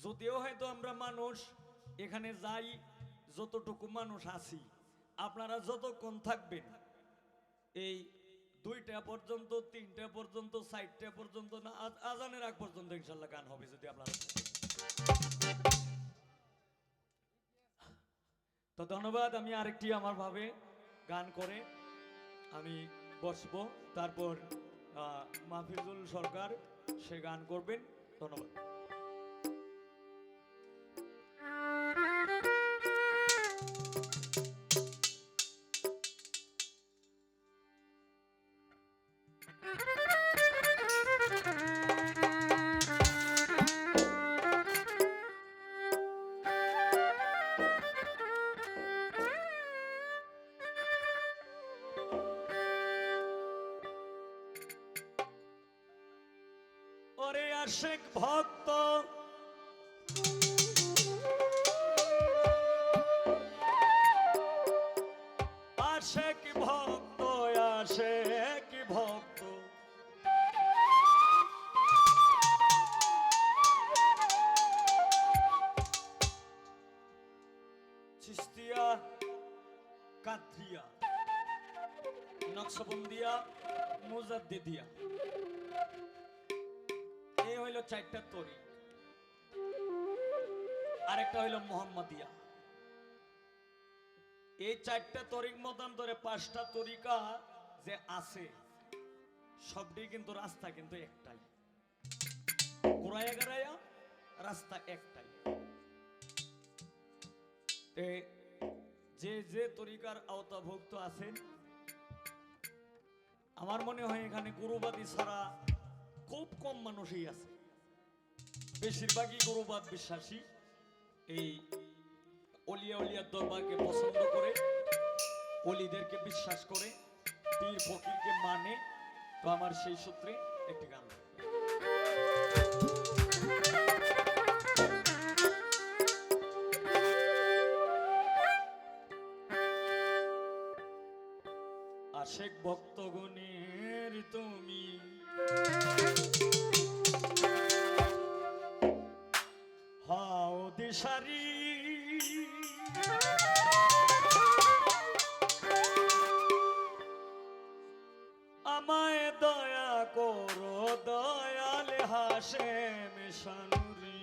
যদিও হয়তো আমরা মানুষ এখানে যাই, যতটুকু মানুষ আছি, আপনারা যতক্ষণ থাকবেন এই 2টা পর্যন্ত, 3টা পর্যন্ত, 4টা পর্যন্ত না আজানের আগ পর্যন্ত ইনশাল্লাহ গান হবে যদি আপনারা। তো ধন্যবাদ। আমি আরেকটি আমার ভাবে গান করে আমি বসবো, তারপর মাহফিজুল সরকার সে গান করবেন। ধন্যবাদ। ওরে আশিক ভক্ত আশিক ভক্ত আশিক ভক্ত চিস্তিয়া, কাদরিয়া, নকশবন্দিয়া, মুজাদ্দিদিয়া, এই হইল 4টা তরিক। আরেকটা হইল মোহাম্মদিয়া। এই 4টা তরিক মতান্তরে 5টা তরিকা যে আছে, সবটি কিন্তু রাস্তা কিন্তু একটাই, ঘুরাইয়া গাড়াইয়া রাস্তা একটাই। যে যে তরিকার আওতাভুক্ত আছেন, আমার মনে হয় এখানে গুরুবাদী ছাড়া খুব কম মানুষই আছে। বেশিরভাগই গুরুবাদ বিশ্বাসী, এই অলিয়া উলিয়ার দরবারকে পছন্দ করে, অলিদেরকে বিশ্বাস করে, পীর ফকিরকে মানে। তো আমার সেই সূত্রে একটি গান। আশেক ভক্তগণের তুমি হাও দিশারি, আমায় দয়া করো দয়াল হাশেম শানুরি।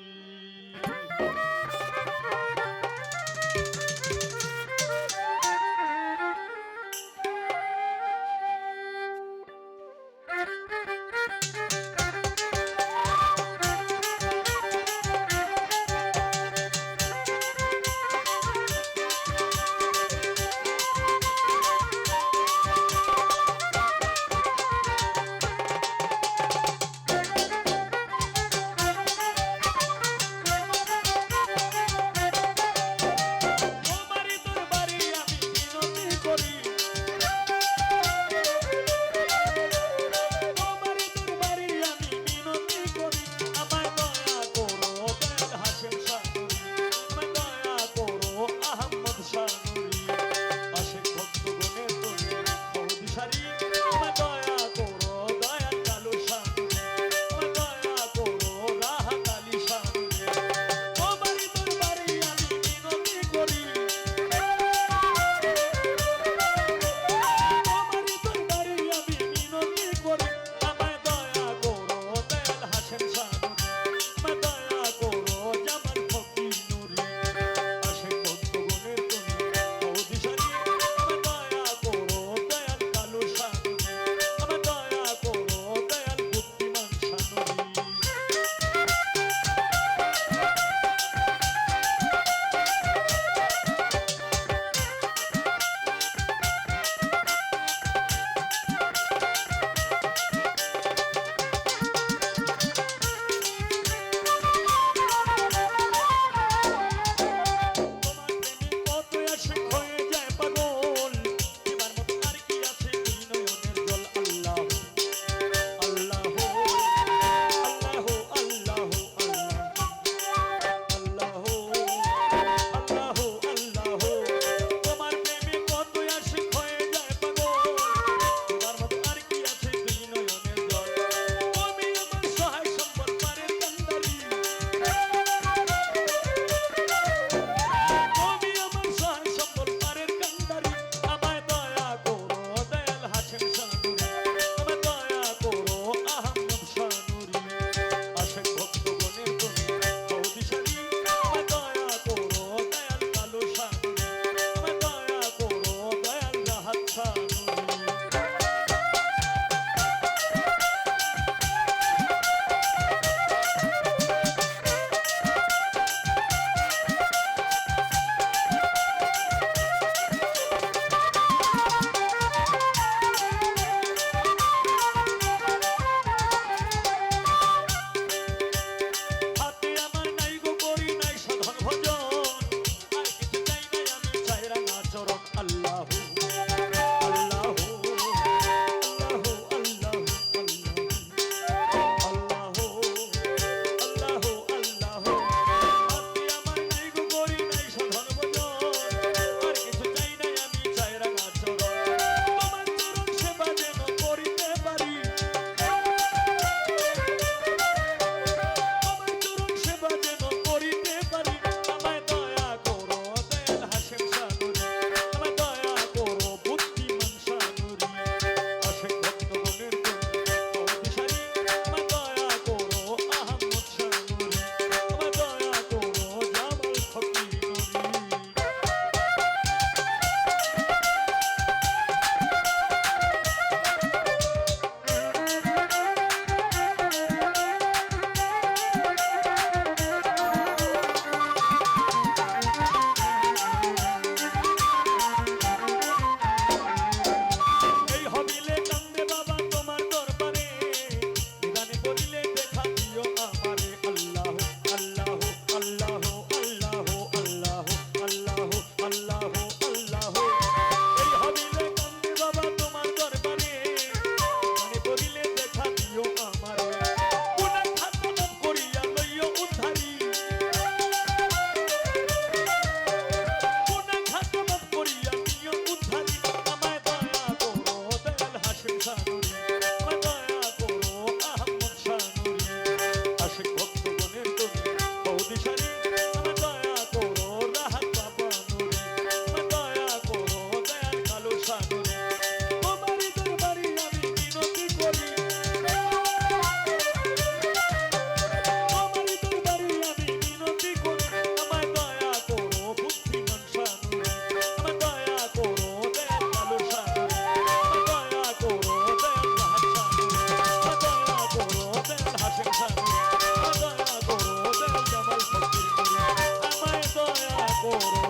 করো